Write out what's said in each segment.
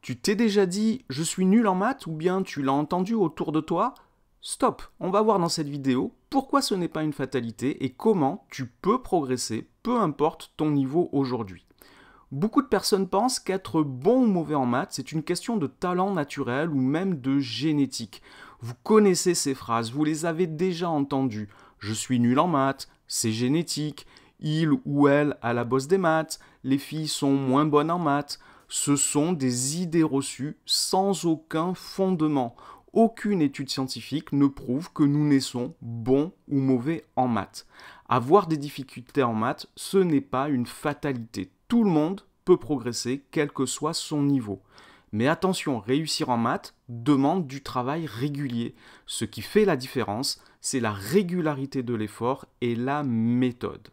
Tu t'es déjà dit « je suis nul en maths » ou bien tu l'as entendu autour de toi? Stop, on va voir dans cette vidéo pourquoi ce n'est pas une fatalité et comment tu peux progresser, peu importe ton niveau aujourd'hui. Beaucoup de personnes pensent qu'être bon ou mauvais en maths, c'est une question de talent naturel ou même de génétique. Vous connaissez ces phrases, vous les avez déjà entendues. Je suis nul en maths, c'est génétique. Il ou elle a la bosse des maths, les filles sont moins bonnes en maths. Ce sont des idées reçues sans aucun fondement. Aucune étude scientifique ne prouve que nous naissons bons ou mauvais en maths. Avoir des difficultés en maths, ce n'est pas une fatalité. Tout le monde peut progresser, quel que soit son niveau. Mais attention, réussir en maths demande du travail régulier. Ce qui fait la différence, c'est la régularité de l'effort et la méthode.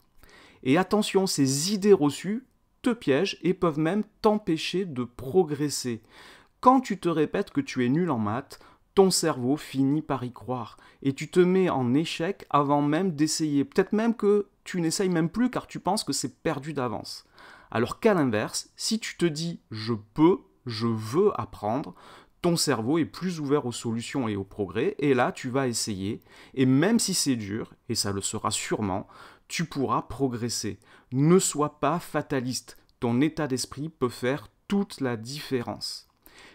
Et attention, ces idées reçues te piègent et peuvent même t'empêcher de progresser. Quand tu te répètes que tu es nul en maths, ton cerveau finit par y croire et tu te mets en échec avant même d'essayer. Peut-être même que tu n'essayes même plus car tu penses que c'est perdu d'avance. Alors qu'à l'inverse, si tu te dis « je peux », « je veux apprendre », ton cerveau est plus ouvert aux solutions et au progrès et là tu vas essayer et même si c'est dur, et ça le sera sûrement, tu pourras progresser. Ne sois pas fataliste, ton état d'esprit peut faire toute la différence.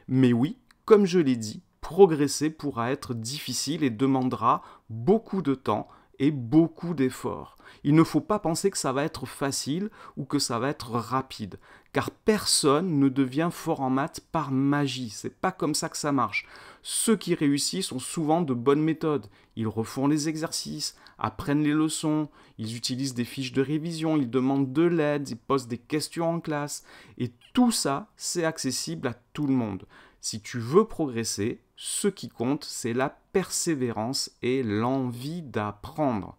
Mais oui, comme je l'ai dit, progresser pourra être difficile et demandera beaucoup de temps et beaucoup d'efforts. Il ne faut pas penser que ça va être facile ou que ça va être rapide, car personne ne devient fort en maths par magie, c'est pas comme ça que ça marche. Ceux qui réussissent ont souvent de bonnes méthodes, ils refont les exercices, apprennent les leçons, ils utilisent des fiches de révision, ils demandent de l'aide, ils posent des questions en classe, et tout ça, c'est accessible à tout le monde. Si tu veux progresser, ce qui compte, c'est la persévérance et l'envie d'apprendre.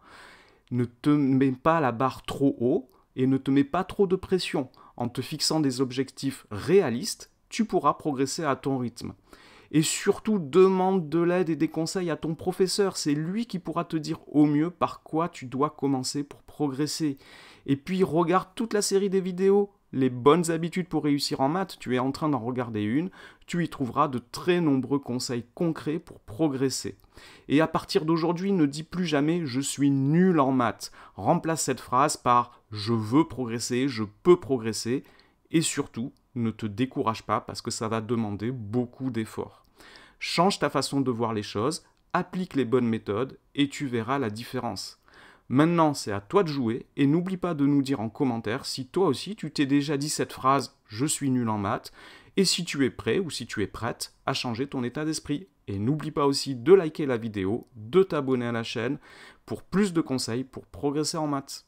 Ne te mets pas la barre trop haut et ne te mets pas trop de pression. En te fixant des objectifs réalistes, tu pourras progresser à ton rythme. Et surtout, demande de l'aide et des conseils à ton professeur. C'est lui qui pourra te dire au mieux par quoi tu dois commencer pour progresser. Et puis, regarde toute la série des vidéos. Les bonnes habitudes pour réussir en maths, tu es en train d'en regarder une, tu y trouveras de très nombreux conseils concrets pour progresser. Et à partir d'aujourd'hui, ne dis plus jamais « je suis nul en maths ». Remplace cette phrase par « je veux progresser »,« je peux progresser ». Et surtout, ne te décourage pas parce que ça va demander beaucoup d'efforts. Change ta façon de voir les choses, applique les bonnes méthodes et tu verras la différence. Maintenant, c'est à toi de jouer et n'oublie pas de nous dire en commentaire si toi aussi tu t'es déjà dit cette phrase « je suis nul en maths » et si tu es prêt ou si tu es prête à changer ton état d'esprit. Et n'oublie pas aussi de liker la vidéo, de t'abonner à la chaîne pour plus de conseils pour progresser en maths.